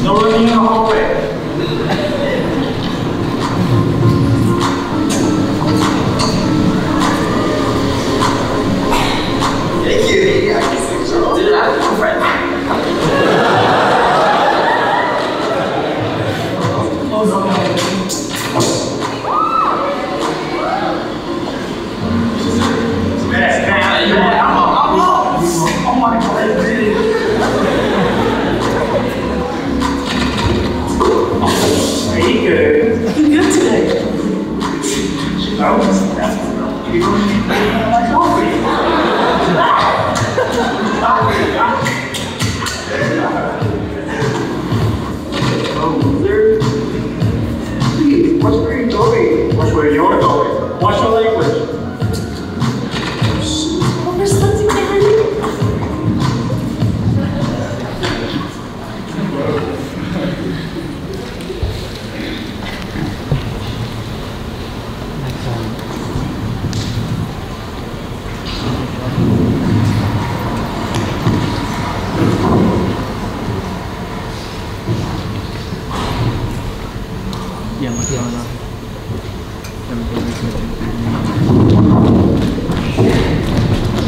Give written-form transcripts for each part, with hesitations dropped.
No running in the hallway. Thank you. I guess so. Dude, I'm a friend. Oh no. Oh my God. Pretty good. You good today? No, that's you don't need my coffee. Oh, loser. Watch where you're going. Watch where you're going. Watch your language. Oh, there's something behind you.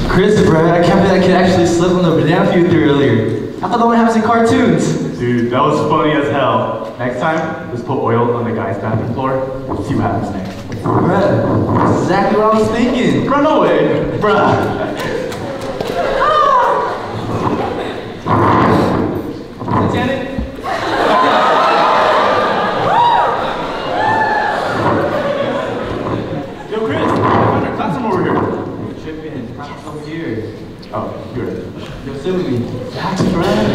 Christopher, I can't believe I could actually slip on the banana you threw earlier. I thought that one happens in cartoons. Dude, that was funny as hell. Next time, just put oil on the guy's bathroom floor. See what happens next. Bruh, that's exactly what I was thinking. Run away, bruh. Lieutenant? Yo, Chris, I found our classroom over here. Tripping, class over here. Oh, you're right. Yo, sit with me. That's right.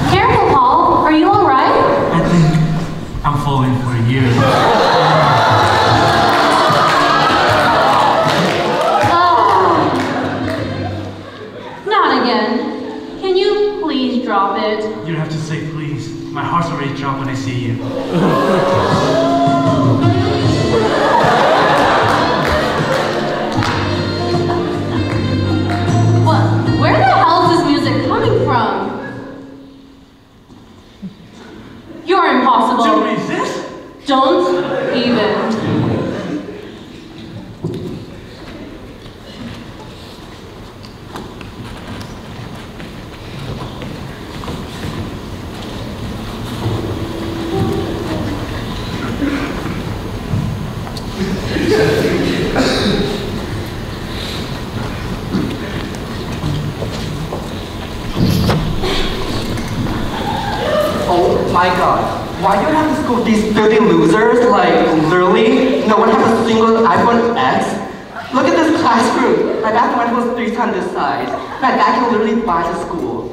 Careful, Paul. Are you all right? I think I'm falling for you. Oh. Not again. Can you please drop it? You don't have to say please. My heart's already dropped when I see you. What? Where the hell is this music coming from? You're impossible. Don't resist? Don't even. Oh my God. Why do you have to school these filthy losers? Like, literally, no one has a single iPhone X. Look at this classroom. My bathroom was 3 times this size. My dad can literally buy the school.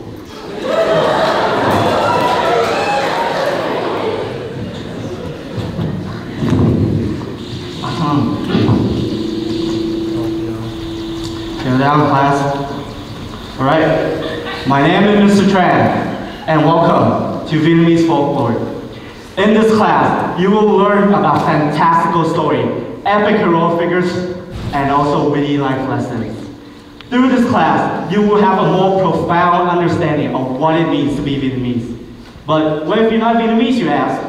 Sit down, class. Alright, my name is Mr. Tran, and welcome to Vietnamese folklore. In this class, you will learn about fantastical story, epic heroic figures, and also witty life lessons. Through this class, you will have a more profound understanding of what it means to be Vietnamese. But what if you're not Vietnamese, you ask?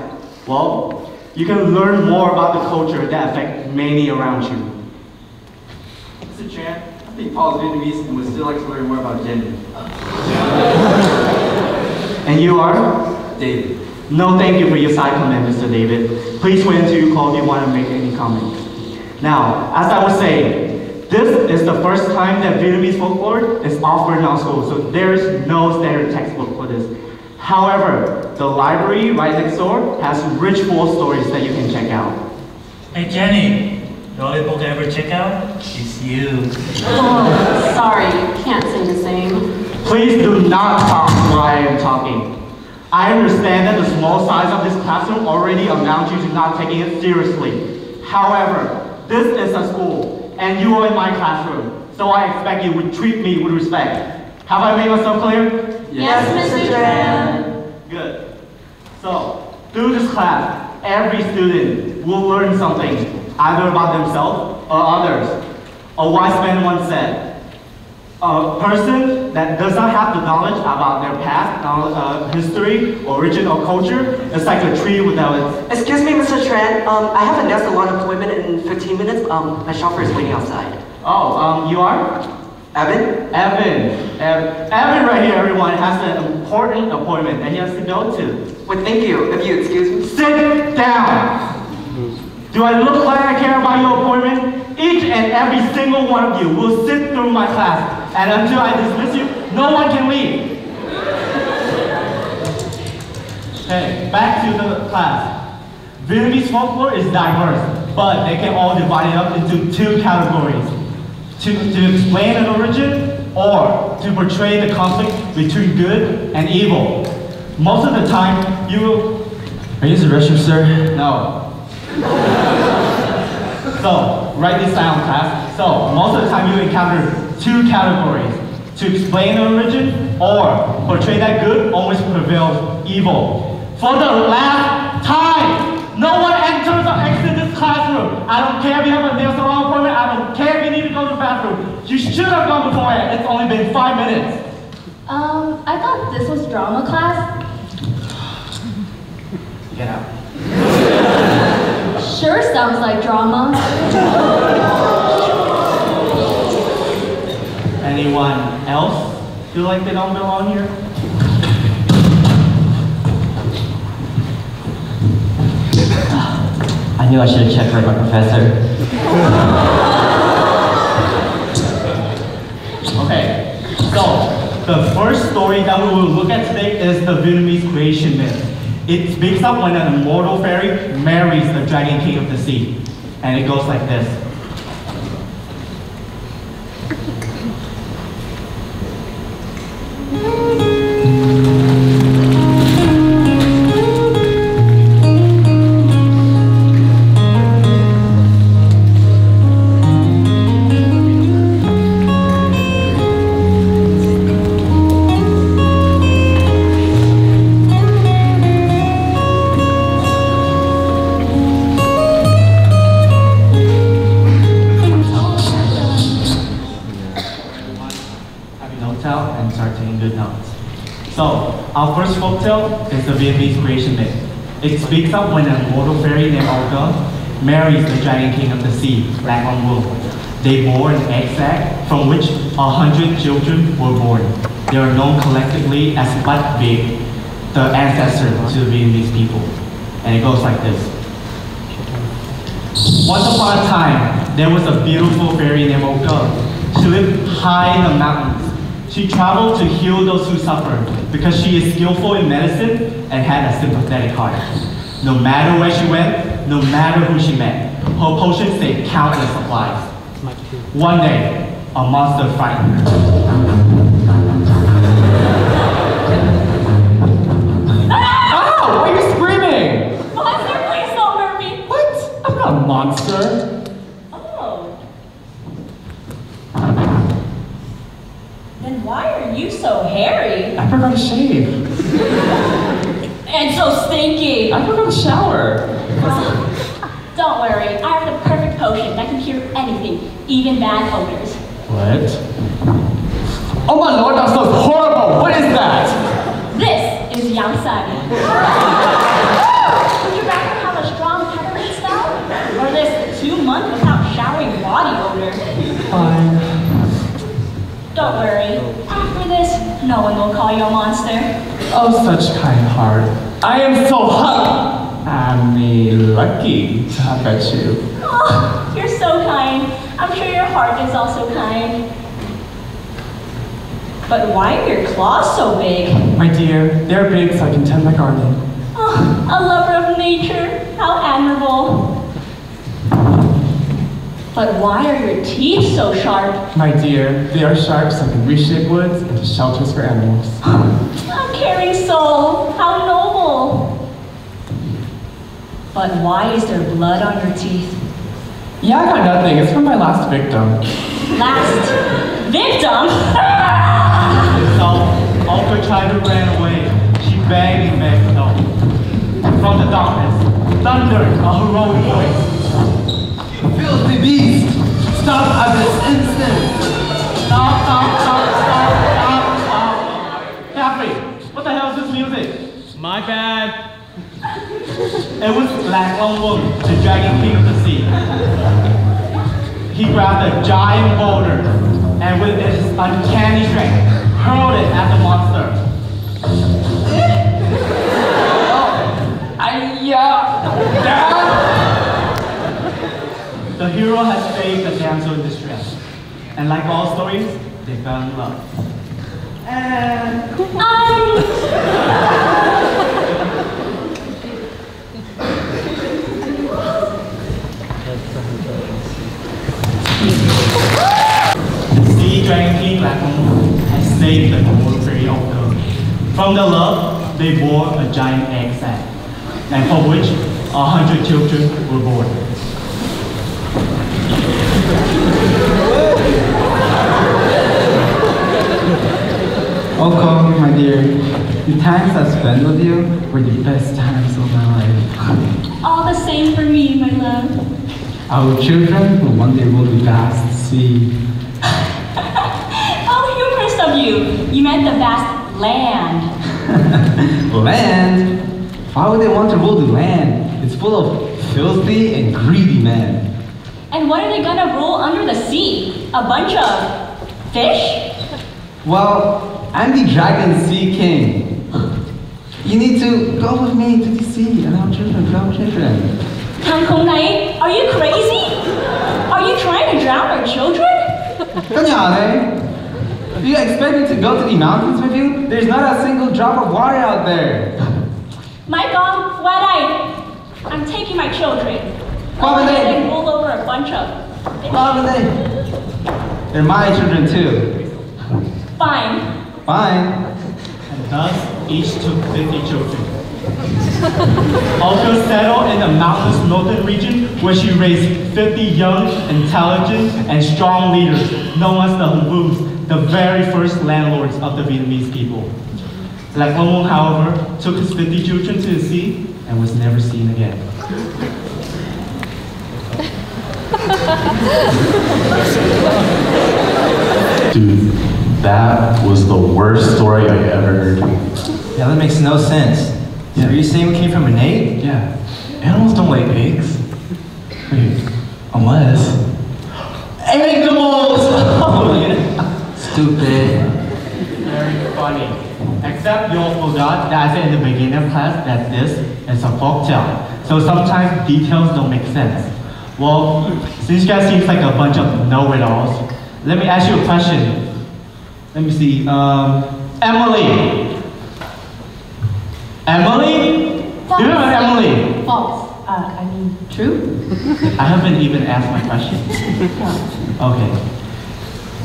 Well, you can learn more about the culture that affects many around you. Mr. Tran, I think Paul is Vietnamese and would still like to learn more about gender. And you are? David. No, thank you for your side comment, Mr. David. Please wait until you call if you want to make any comments. Now, as I was saying, this is the first time that Vietnamese folklore is offered in our school, so there is no standard textbook for this. However, the library right next door has rich full stories that you can check out. Hey Jenny, the only book I ever check out is you. Oh, sorry. Can't say the same. Please do not talk while I am talking. I understand that the small size of this classroom already amounts you to not taking it seriously. However, this is a school, and you are in my classroom, so I expect you would treat me with respect. Have I made myself clear? Yes, Mr. Tran. Good. So, through this class, every student will learn something, either about themselves or others. A wise man once said, a person that does not have the knowledge about their past, history, origin, or culture is like a tree without its... Excuse me, Mr. Tran. I have a nail salon appointment in 15 minutes. My chauffeur is waiting outside. Oh, you are? Evan? Evan right here, everyone, has an important appointment that he has to go to. Well, thank you. If you excuse me. Sit down! Do I look like I care about your appointment? Each and every single one of you will sit through my class, and until I dismiss you, no one can leave. Okay, back to the class. Vietnamese folklore is diverse, but they can all divide it up into two categories. To explain an origin, or to portray the conflict between good and evil. Most of the time, you will... Are you using the restroom, sir? No. So, write this down, class. So, most of the time you encounter two categories. To explain an origin, or portray that good always prevails evil. For the last time, no one enters or exits this classroom. I don't care if you have a nail salon appointment. I don't care if you need to go to the bathroom. You should have gone before it. It's only been 5 minutes. I thought this was drama class. Get out. Sure sounds like drama. Anyone else feel like they don't belong here? I knew I should have checked with my professor. Okay, so the first story that we will look at today is the Vietnamese creation myth. It speaks up when an immortal fairy marries the dragon king of the sea. And it goes like this. Our first folktale is the Vietnamese creation myth. It speaks of when an immortal fairy named Olga marries the dragon king of the sea, Black on Wolf. They bore an egg sac from which 100 children were born. They are known collectively as Bat Vig, the ancestor to the Vietnamese people. And it goes like this. Once upon a time, there was a beautiful fairy named Olga. She lived high in the mountains. She traveled to heal those who suffer because she is skillful in medicine and had a sympathetic heart. No matter where she went, no matter who she met, her potions saved countless of lives. One day, a monster frightened her. Ow! Why are you screaming? Monster, please don't hurt me. What? I'm not a monster. Then why are you so hairy? I forgot to shave. And so stinky. I forgot to shower. Don't worry, I have the perfect potion that can cure anything, even bad odors. What? Oh my lord, that smells horrible! What is that? This is Yang San. Would you rather have a strong peppermint smell? Or this 2 months without showering body odor? Fine. Don't worry, after this, no one will call you a monster. Oh, such kind heart. I am so hot. I'm lucky to have met you. Oh, you're so kind. I'm sure your heart is also kind. But why are your claws so big? My dear, they're big so I can tend my garden. Oh, a lover of nature. How admirable. But why are your teeth so sharp? My dear, they are sharp so I can reshape woods into shelters for animals. A caring soul. How noble. But why is there blood on your teeth? Yeah, I got nothing. It's from my last victim. Last victim? So, Olga tried to run away. She begged and begged for help. From the darkness, thundered a heroic voice. Filthy beast! Stop at this instant! Stop. Cafe, what the hell is this music? My bad. It was Black Long, the Dragon King of the Sea. He grabbed a giant boulder and with his uncanny strength, hurled it at the monster. The hero has saved the damsel in distress. And like all stories, they fell in love. And Sea Dragon King Black has saved the whole fairy of Earth. From the love, they bore a giant egg sac, and for which 100 children were born. Okay, my dear. The times I spent with you were the best times of my life. All the same for me, my love. Our children will one day rule the vast sea. How humorous of you. You meant the vast land. Land? Why would they want to rule the land? It's full of filthy and greedy men. And what are they gonna rule under the sea? A bunch of fish? Well, I'm the Dragon Sea King. You need to go with me to the sea and our children. Thằng khùng này, are you crazy? Are you trying to drown our children? Kanyane, do you expect me to go to the mountains with you? There's not a single drop of water out there. My God, why I'm taking my children. They rule over a bunch of fish. They're my children too. Fine. And thus, each took 50 children. Ultra settled in the mountainous northern region where she raised 50 young, intelligent, and strong leaders known as the Humbus, the very first landlords of the Vietnamese people. Black Long, however, took his 50 children to the sea and was never seen again. Dude, that was the worst story I ever heard. Yeah, that makes no sense. So are you saying we came from an egg? Yeah. Animals don't lay eggs. Wait, unless... Animals! Stupid. Very funny. Except you all forgot that I said in the beginning of class that this is a folktale. So sometimes details don't make sense. Well, since you guys seem like a bunch of know-it-alls, let me ask you a question. Let me see. Emily. Emily? False. Do you remember Emily? False. True? I haven't even asked my question. Okay.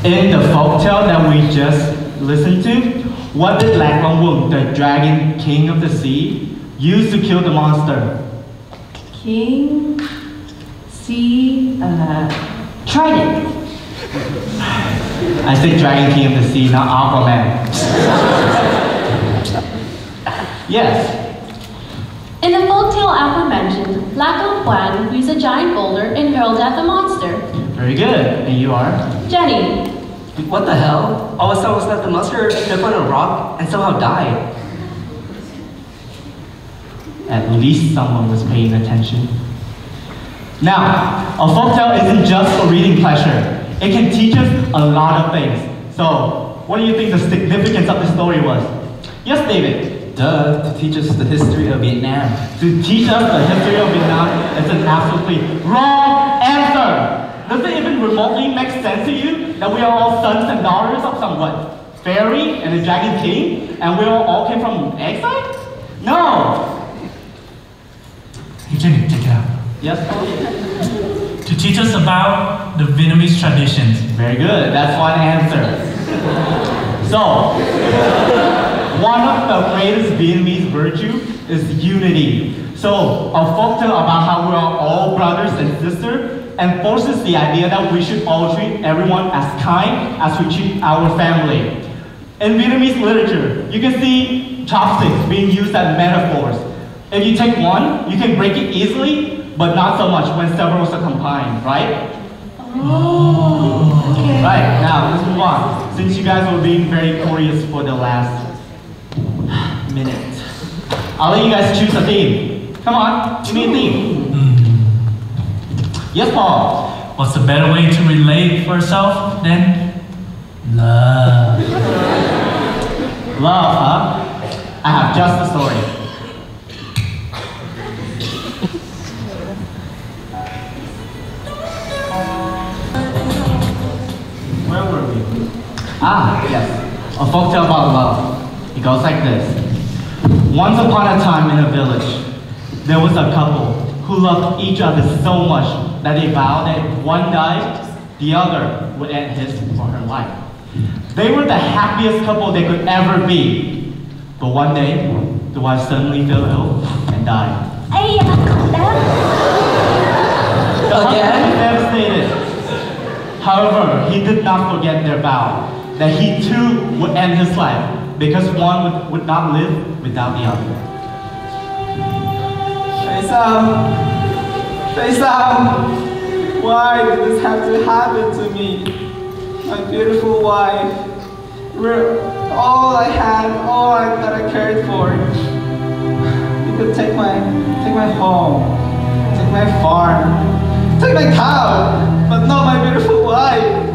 In the folktale that we just listened to, what did Black Long, the Dragon King of the Sea, use to kill the monster? King, sea, trident. I said Dragon King of the Sea, not Aquaman. Yes. In the folktale aforementioned, Black Long used a giant boulder and hurled at the monster. Very good. And you are? Jenny. What the hell? All I saw was that the monster stepped on a rock and somehow died. At least someone was paying attention. Now, a folktale isn't just for reading pleasure. It can teach us a lot of things. So, what do you think the significance of the story was? Yes, David? Duh, to teach us the history of Vietnam. To teach us the history of Vietnam is an absolutely wrong answer. Does it even remotely make sense to you that we are all sons and daughters of some what? Fairy and a dragon king? And we all came from exile? No! Hey Jenny, check it out. Yes? To teach us about the Vietnamese traditions. Very good, that's one answer. So, one of the greatest Vietnamese virtue is unity. So, a folktale about how we are all brothers and sisters enforces the idea that we should all treat everyone as kind as we treat our family. In Vietnamese literature, you can see chopsticks being used as metaphors. If you take one, you can break it easily, but not so much when several are combined, right? Oh, okay. Right, now let's move on. Since you guys were being very curious for the last minute, I'll let you guys choose a theme. Come on, give me a theme. Yes, Paul. What's a better way to relate for yourself than love? Love, huh? I have just a story. Where were we? Ah, yes. A folktale about love. It goes like this. Once upon a time in a village, there was a couple who loved each other so much that they vowed that if one died, the other would end his or her life. They were the happiest couple they could ever be. But one day, the wife suddenly fell ill and died. Hey, The husband was devastated. However, he did not forget their vow that he too would end his life because one would not live without the other. Faisal, why did this have to happen to me? My beautiful wife, all I had, all that I cared for. You could take my home, take my farm, take my cow, but not my beautiful wife.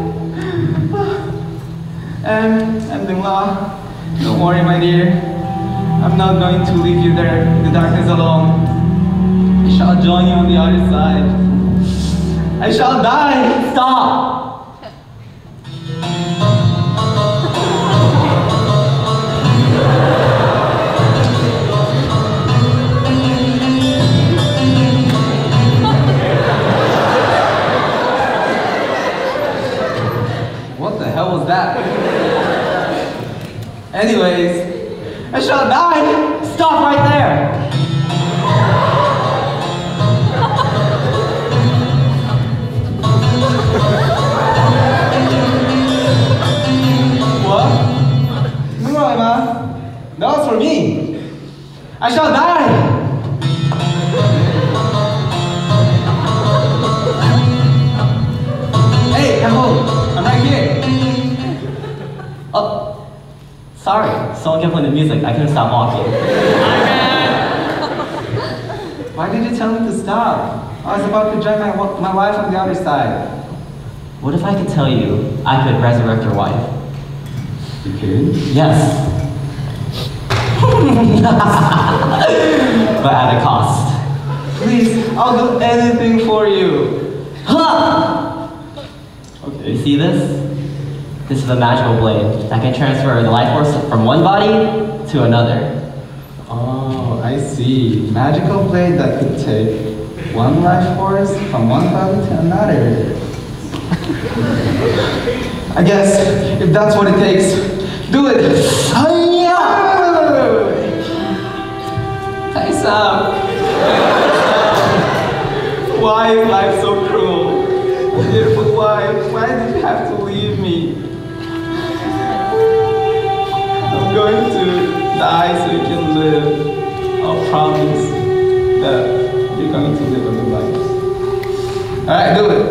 And Dingla, don't worry, my dear. I'm not going to leave you there in the darkness alone. I shall join you on the other side. I shall die. Stop! What the hell was that? Anyways, I shall die. Stop right there! What? No, Emma. That was for me. I shall die. Hey, Campbell, I'm right here. Oh, sorry. Someone kept playing the music. I couldn't stop walking. Why did you tell me to stop? I was about to join my wife on the other side. What if I could tell you I could resurrect your wife? You could? Yes. But at a cost. Please, I'll do anything for you. Huh! Okay. You see this? This is a magical blade that can transfer the life force from one body to another. Oh, I see. Magical blade that could take one life force from one body to another. I guess if that's what it takes, do it. Hey Sam. Why is life so cruel? Beautiful wife, why did you have to leave me? I'm going to die so you can live. I'll promise that you're going to live a good life. Alright, do it.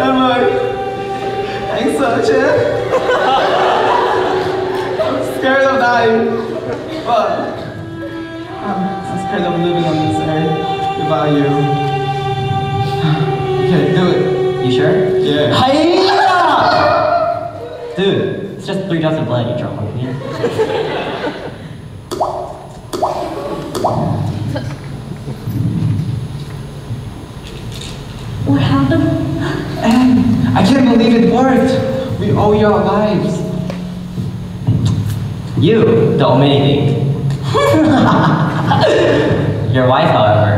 Emma, thanks so much. I'm scared of dying, but I'm scared of living on this earth without you. Okay, do it. You sure? Yeah. Dude, it's just 3 drops of blood, you drunk. Yeah. What happened? And I can't believe it worked. We owe you our lives. You don't owe me anything. Your wife, however,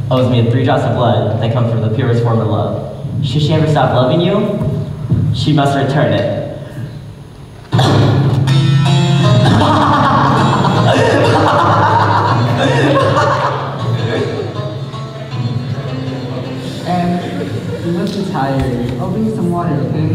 owes me 3 drops of blood that come from the purest form of love. Should she ever stop loving you, she must return it. And you must be tired. I'll bring you some water, okay?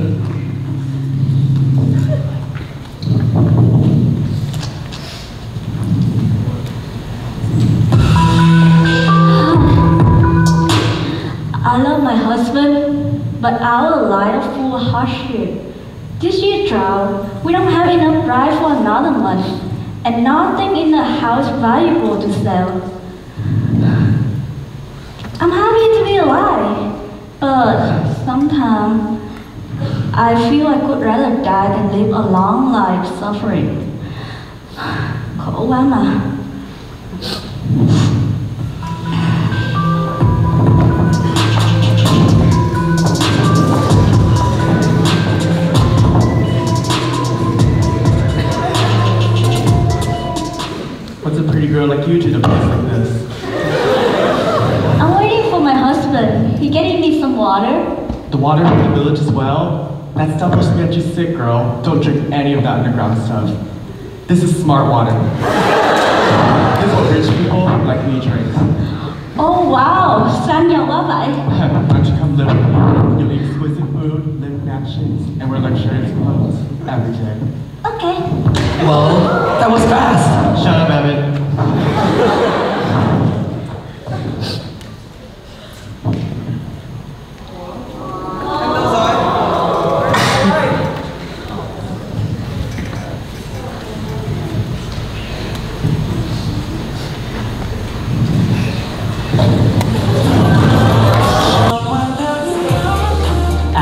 but our life is full of hardship. This year drought, we don't have enough rice for another month, and nothing in the house valuable to sell. I'm happy to be alive, but sometimes I feel I could rather die than live a long life suffering. Khổ quá mà. What's a pretty girl like you to the place like this? I'm waiting for my husband. He getting me some water? The water in the village as well? That stuff will get you sick, girl. Don't drink any of that underground stuff. This is smart water. This is what rich people like me drink. Oh wow, sang nhiều quá vậy. Why don't you come live with me? You'll eat exquisite food, live in mansions, and wear luxurious clothes every day. Okay. Well, that was fast. Shut up, Evan.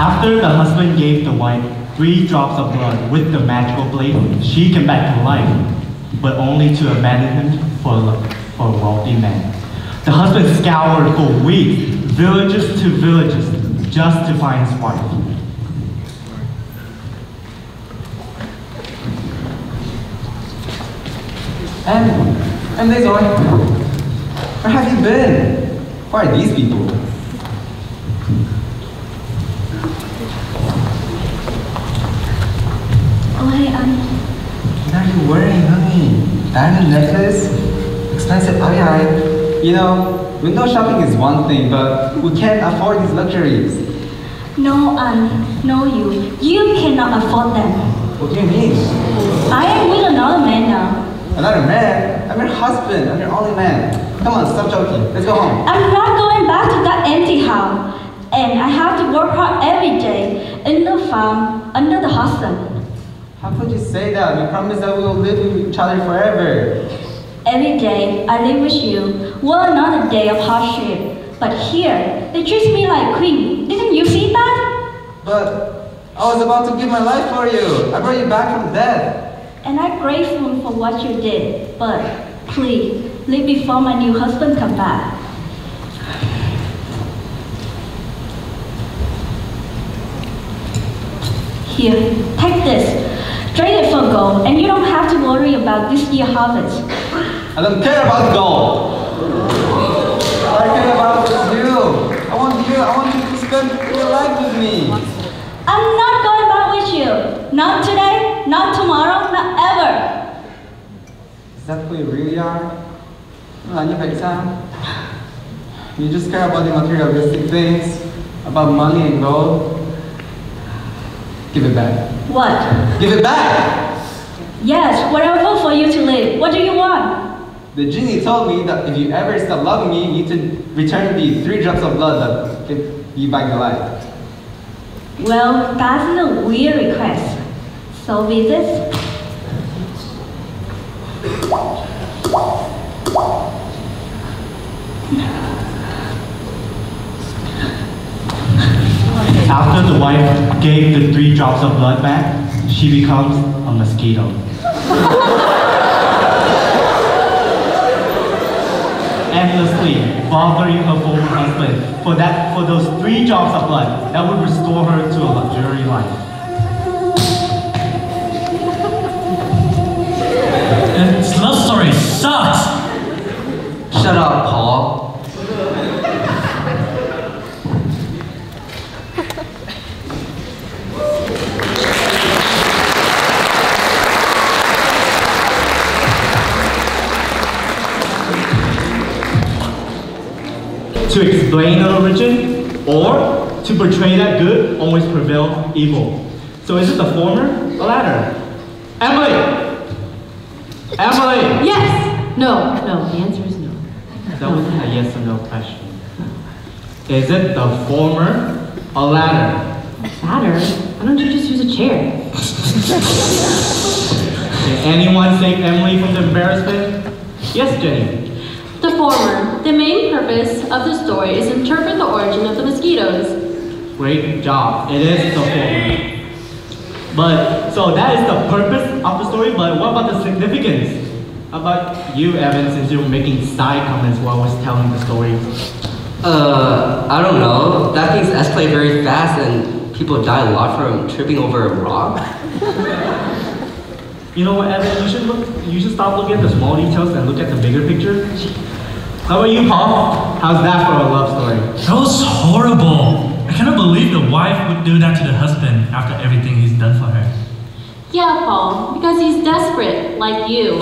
After the husband gave the wife 3 drops of blood with the magical blade, she came back to life, but only to abandon him for a wealthy man. The husband scoured for weeks, villages to villages, just to find his wife. And this boy, where have you been? Who are these people? Oh hey, What are you wearing, honey? Diamond necklace? Expensive eye. You know, window shopping is one thing, but we can't afford these luxuries. no, no you. You cannot afford them. What do you mean? I am with another man now. Another man? I'm your husband. I'm your only man. Come on, stop joking. Let's go home. I'm not going back to that empty house. And I have to work hard every day in the farm under the hot sun. How could you say that? We promised that we will live with each other forever. Every day I live with you, well, another day of hardship. But here, they treat me like queen. Didn't you see that? But I was about to give my life for you. I brought you back from death. And I'm grateful for what you did. But please, leave before my new husband comes back. Here, take this. Trade it for gold, and you don't have to worry about this year's harvest. I don't care about gold. All I care about is you. I want you to spend your life with me. I'm not going back with you. Not today, not tomorrow, not ever. Is that who you really are? Là như vậy sao? You just care about the materialistic things, about money and gold. Give it back. What? Give it back! Yes, whatever for you to live. What do you want? The genie told me that if you ever stop loving me, you need to return the 3 drops of blood that give you back your life. Well, that's a weird request. So be this. After the wife gave the 3 drops of blood back, she becomes a mosquito. Endlessly bothering her former husband for those 3 drops of blood that would restore her to a luxury life. This love story sucks! Shut up, Paul. To explain an origin, or to portray that good always prevails evil. So is it the former or latter? Emily! Emily! Yes! No, the answer is no. That wasn't a yes or no question. Is it the former A ladder. Ladder? Why don't you just use a chair? Did anyone save Emily from the embarrassment? Yes, Jenny. The former. The main purpose of the story is to interpret the origin of the mosquitoes. Great job. It is the former. But, so that is the purpose of the story, but what about the significance? How about you, Evan, since you were making side comments while I was telling the story? I don't know. That thing's escalate very fast and people die a lot from tripping over a rock. You know what, Evan, you should stop looking at the small details and look at the bigger picture. How about you, Paul? How's that for a love story? That was horrible. I cannot believe the wife would do that to the husband after everything he's done for her. Yeah, Paul, because he's desperate, like you.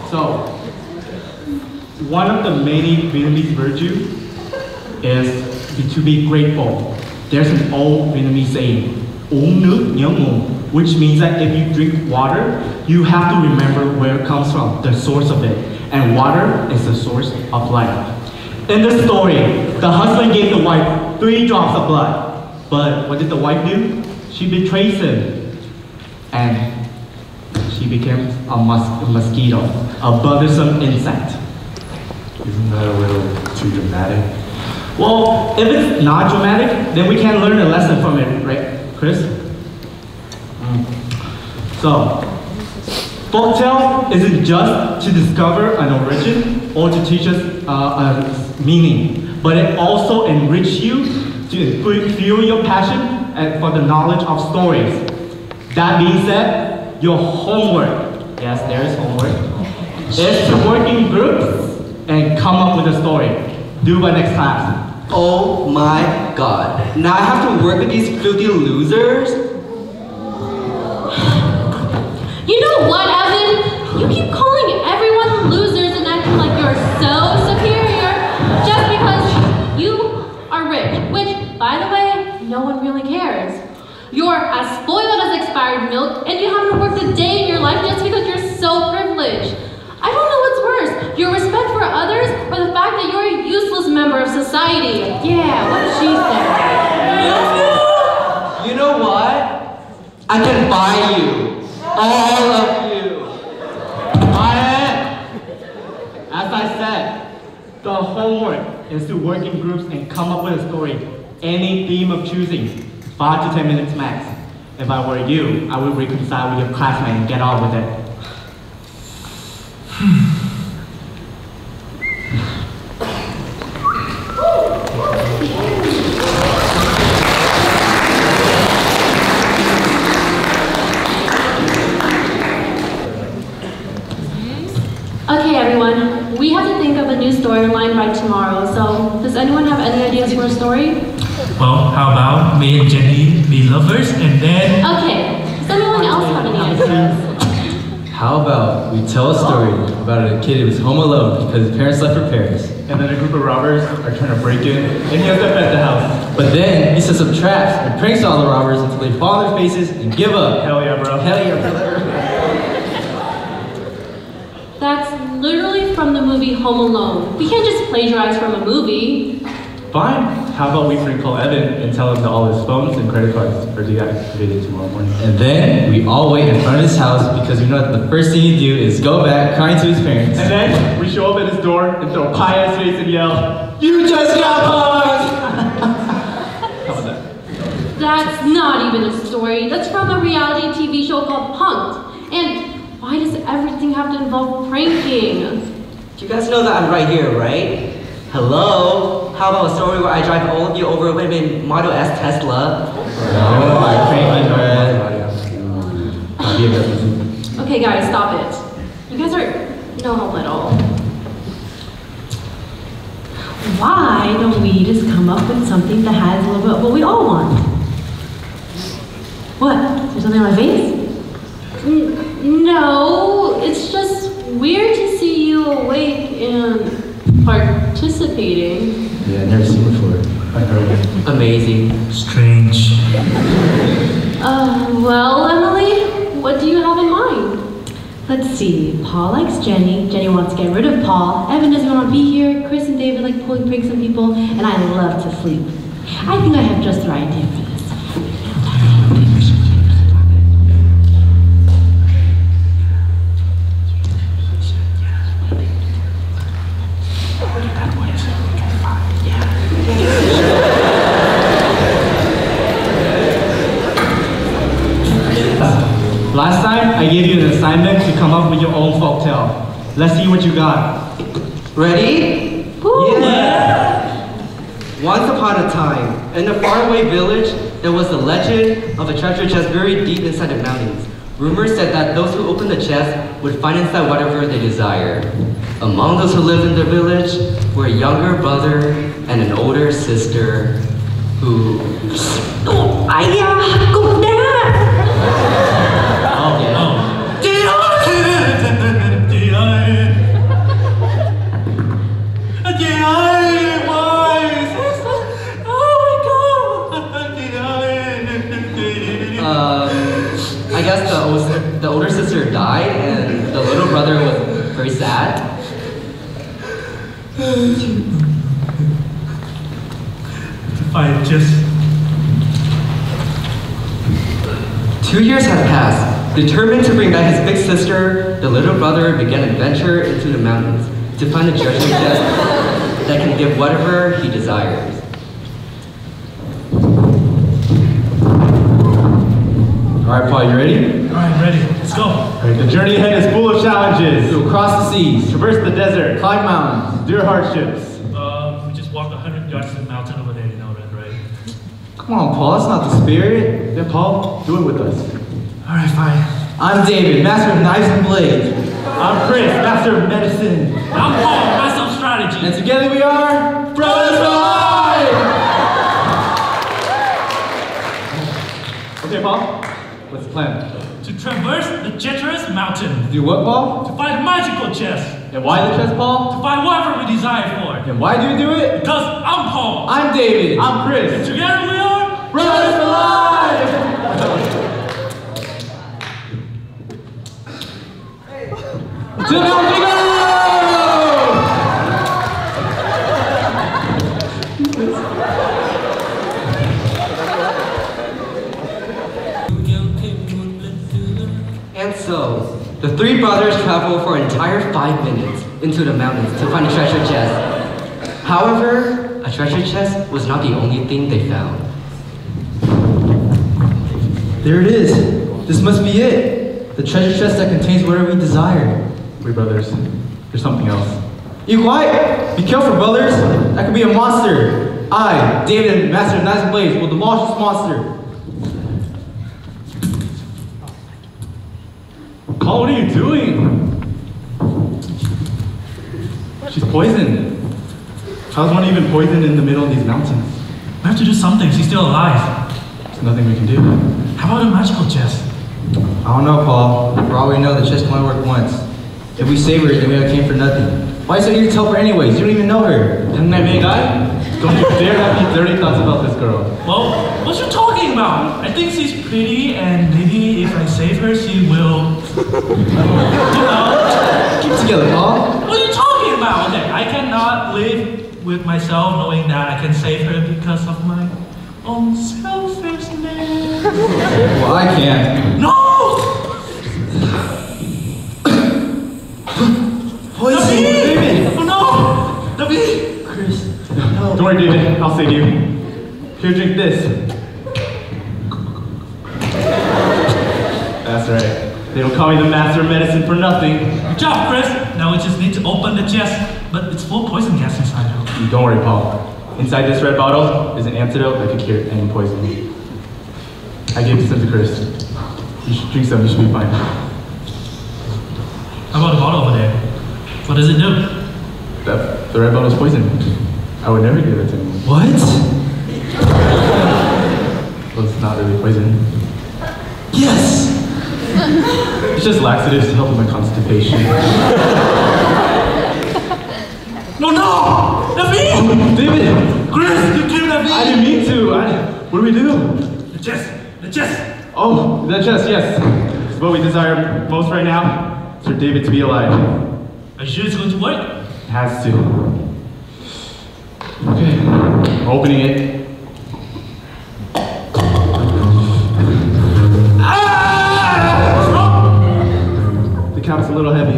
So, one of the many Vietnamese virtues is to be grateful. There's an old Vietnamese saying, uống nước nhớ nguồn, which means that if you drink water, you have to remember where it comes from, the source of it. And water is the source of life. In the story, the husband gave the wife 3 drops of blood. But what did the wife do? She betrays him. And she became a mosquito, a bothersome insect. Isn't that a little too dramatic? Well, if it's not dramatic, then we can learn a lesson from it, right, Chris? So, folktale isn't just to discover an origin or to teach us a meaning, but it also enriches you to fuel your passion and for the knowledge of stories. That being said, your homework, yes, there is homework, is to work in groups and come up with a story. Due by next class. Oh my god. Now I have to work with these filthy losers? You know what, Evan? You keep calling everyone losers and acting like you're so superior just because you are rich, which, by the way, no one really cares. You're as spoiled as expired milk, and you haven't worked a day in your life just because you're so privileged. I don't know what's worse, your respect for others or the fact that you're a useless member of society. Yeah, what she said. You know what? I can buy you. All of you. As I said, the homework is to work in groups and come up with a story. Any theme of choosing, 5 to 10 minutes max. If I were you, I would reconcile with your classmate and get on with it. Okay, everyone, we have to think of a new storyline by tomorrow, so does anyone have any ideas for a story? Well, how about me and Jenny be lovers and then... Okay, does anyone else have any ideas? How about we tell a story about a kid who was home alone because his parents left for Paris. And then a group of robbers are trying to break in, and he has to fed the house. But then he sets up traps and pranks all the robbers until they fall on their faces and give up. Hell yeah, bro. Hell yeah, brother. That's literally from the movie Home Alone. We can't just plagiarize from a movie. Fine. How about we prank call Evan and tell him that all his phones and credit cards are deactivated tomorrow morning. And then we all wait in front of his house because we know that the first thing you do is go back crying to his parents. And then we show up at his door and throw pie at his face and yell, "You just got punked!" How about that? That's not even a story. That's from a reality TV show called Punked. And why does everything have to involve pranking? Do you guys know that I'm right here, right? Hello? How about a story where I drive all of you over with a Model S Tesla? Okay guys, stop it. You guys know how little. Why don't we just come up with something that has a little bit of what we all want? What? Is there something on my face? No, it's just weird to see you awake and participating. Yeah, I've never seen it before. Amazing. Strange. Well, Emily, what do you have in mind? Let's see. Paul likes Jenny. Jenny wants to get rid of Paul. Evan doesn't want to be here. Chris and David like pulling pranks on people. And I love to sleep. I think I have just the right idea for this. Last time, I gave you an assignment to come up with your own folktale. Let's see what you got. Ready? Yeah! Once upon a time, in a faraway village, there was a legend of a treasure chest buried deep inside the mountains. Rumors said that those who opened the chest would find inside whatever they desired. Among those who lived in the village were a younger brother and an older sister who... Oh, ayah, go down! I guess the older sister died and the little brother was very sad. I just... 2 years had passed. Determined to bring back his big sister, the little brother began an adventure into the mountains to find a treasure chest that can give whatever he desires. Alright, Paul, you ready? Alright, ready. Let's go. Alright, the journey ahead is full of challenges. You'll cross the seas, Traverse the desert, climb mountains. endure hardships. We just walked 100 yards to the mountain over there, you know that, right? Come on, Paul, that's not the spirit. Yeah, Paul, do it with us. Alright, fine. I'm David, master of knives and blades. I'm Chris, master of medicine. I'm Paul, master of strategy. And together we are Brothers for Life! Okay, Paul, what's the plan? To traverse the treacherous mountain. Do what, Paul? To find a magical chest. And why the chest, To Paul? find whatever we desire for. And why do you do it? Because I'm Paul. I'm David. I'm Chris. Together we are Brothers for Life! To the mountain we go! And so, the three brothers traveled for an entire 5 minutes into the mountains to find a treasure chest. However, a treasure chest was not the only thing they found. There it is. This must be it. The treasure chest that contains whatever we desire. Wait, brothers, there's something else. You quiet! Be careful, brothers. That could be a monster. I, David, master of knives and blades, will demolish this monster. Paul, what are you doing? She's poisoned. How's one even poisoned in the middle of these mountains? We have to do something. She's still alive. There's nothing we can do. How about a magical chest? I don't know, Paul. For all we know, the chest can only work once. If we save her, then we came for nothing. Why so eager to help her anyways? You don't even know her. Isn't that me, guy? Don't you dare have any dirty thoughts about this girl. Well, what you talking about? I think she's pretty, and maybe if I save her, she will. You know. Keep it together, Paul. What are you talking about? Okay, I cannot live with myself knowing that I can save her because of my own selfishness. Well, I can. No! Poison, David! David! Oh no! David! Chris, Don't worry, David. I'll save you. Here, drink this. That's right. They don't call me the master of medicine for nothing. Good job, Chris! Now we just need to open the chest, but it's full of poison gas inside though. Don't worry, Paul. Inside this red bottle is an antidote that could cure any poison. I gave this to Chris. You should drink some, you should be fine. How about the bottle over there? What does it do? The red bottle's poison. I would never give it to him. what? Well, it's not really poison. Yes! It's just laxatives to help with my constipation. No! David! David! Chris, you killed David! I didn't mean to. What do we do? The chest! The chest! Oh, the chest, yes. It's what we desire most right now. Sir David to be alive. Are you sure it's going to work? It has to. Okay, opening it. The cap's a little heavy.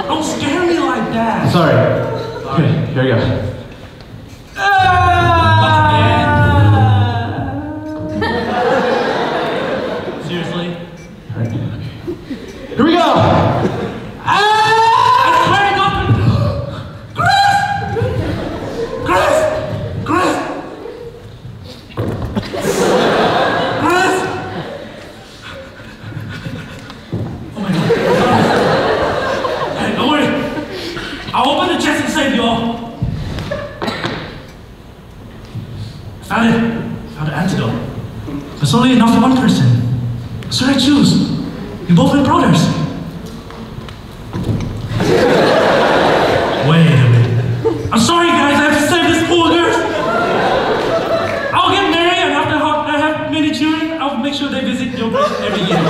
Don't scare me like that. Sorry. Okay, here we go. Seriously? Alright. Here we go! I swear to God! Chris! Chris! Chris! Oh my God. Hey, don't worry. I'll open the chest and save you all. Found it. Found the antidote. There's only enough for one person. So I choose. You both my brothers. Wait a minute. I'm sorry guys, I have to save this poor girl. I'll get married and after I have many children, I'll make sure they visit your place every year.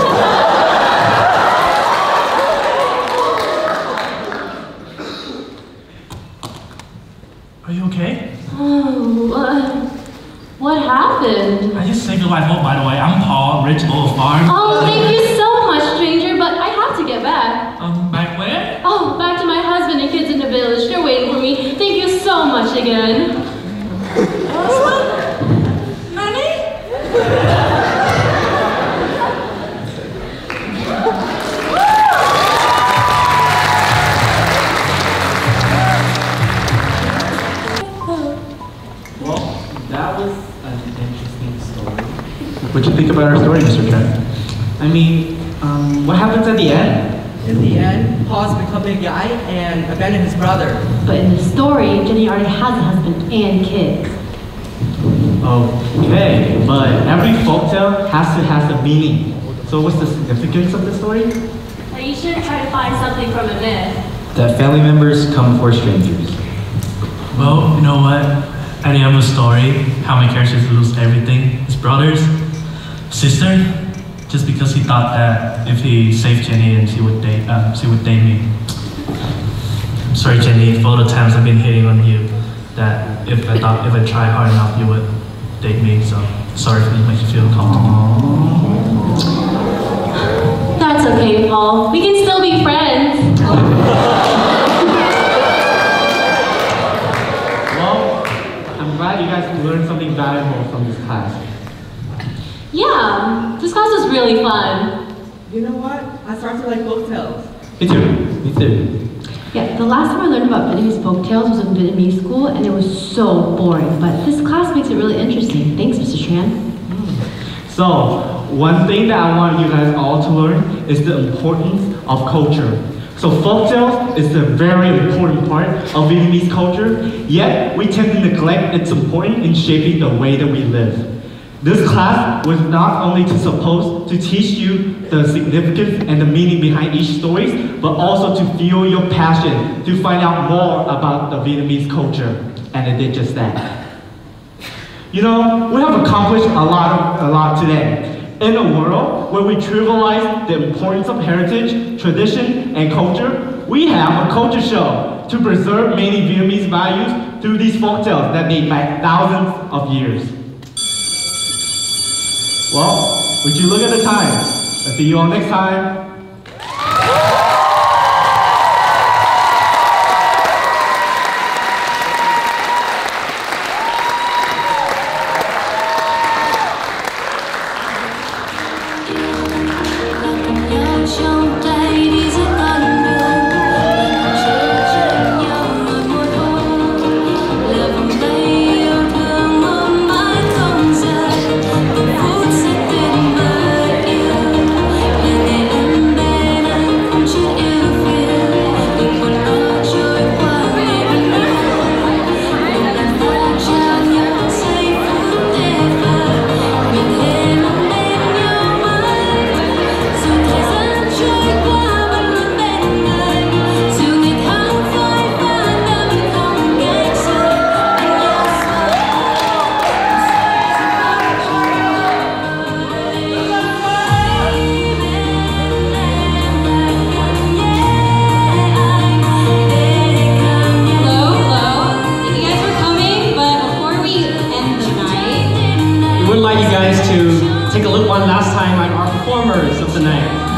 Are you okay? Oh, what happened? I just saved your life. Oh, by the way, I'm Paul, rich old farm. Oh, thank you so much, stranger, but I have to get back. Back where? Oh, back to my husband and kids in the village. They're waiting for me. Thank you so much again. Nani? Well, that was an interesting story. What'd you think about our story, Mr. Trent? I mean, what happens at the end? In the end, Paul's become a guy and abandoned his brother. But in the story, Jenny already has a husband and kids. Okay, but every folktale has to have a meaning. So what's the significance of the story? Well, you should try to find something from a myth. That family members come before strangers. Well, you know what? At the end of the story, how my characters lose everything. His brothers, sister, just because he thought that if he saved Jenny and she would date me. I'm sorry, Jenny, for all the times I've been hitting on you, that if I try hard enough, you would date me. So sorry if it makes you feel uncomfortable. That's okay, Paul. We can still be friends. Well, I'm glad you guys learned something valuable from this class. Yeah, this class was really fun. You know what? I started to like folktales. Me too. Me too. Yeah, the last time I learned about Vietnamese folktales was in Vietnamese school, and it was so boring. But this class makes it really interesting. Thanks, Mr. Tran. So, one thing that I want you guys all to learn is the importance of culture. So folktales is a very important part of Vietnamese culture, yet we tend to neglect its importance in shaping the way that we live. This class was not only supposed to teach you the significance and the meaning behind each story, but also to fuel your passion to find out more about the Vietnamese culture, and it did just that. You know, we have accomplished a lot today. In a world where we trivialize the importance of heritage, tradition, and culture, we have a culture show to preserve many Vietnamese values through these folktales that date back thousands of years. Well, would you look at the time? I'll see you all next time. take a look one last time at our performers of the night.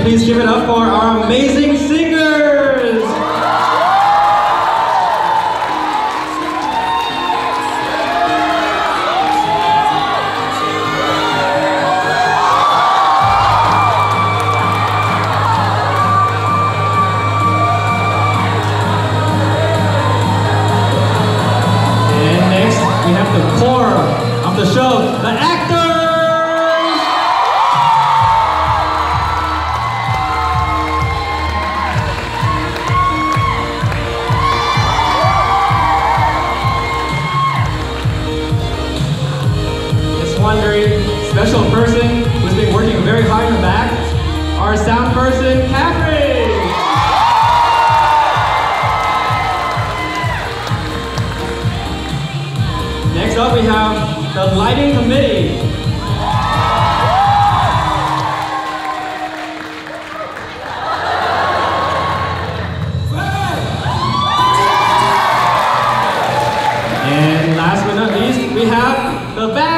Please give it up for our amazing singers! And next, we have the core of the show, the actors! Special person who's been working very hard in the back, our sound person, Catherine! Next up we have the lighting committee. And last but not least, we have the band.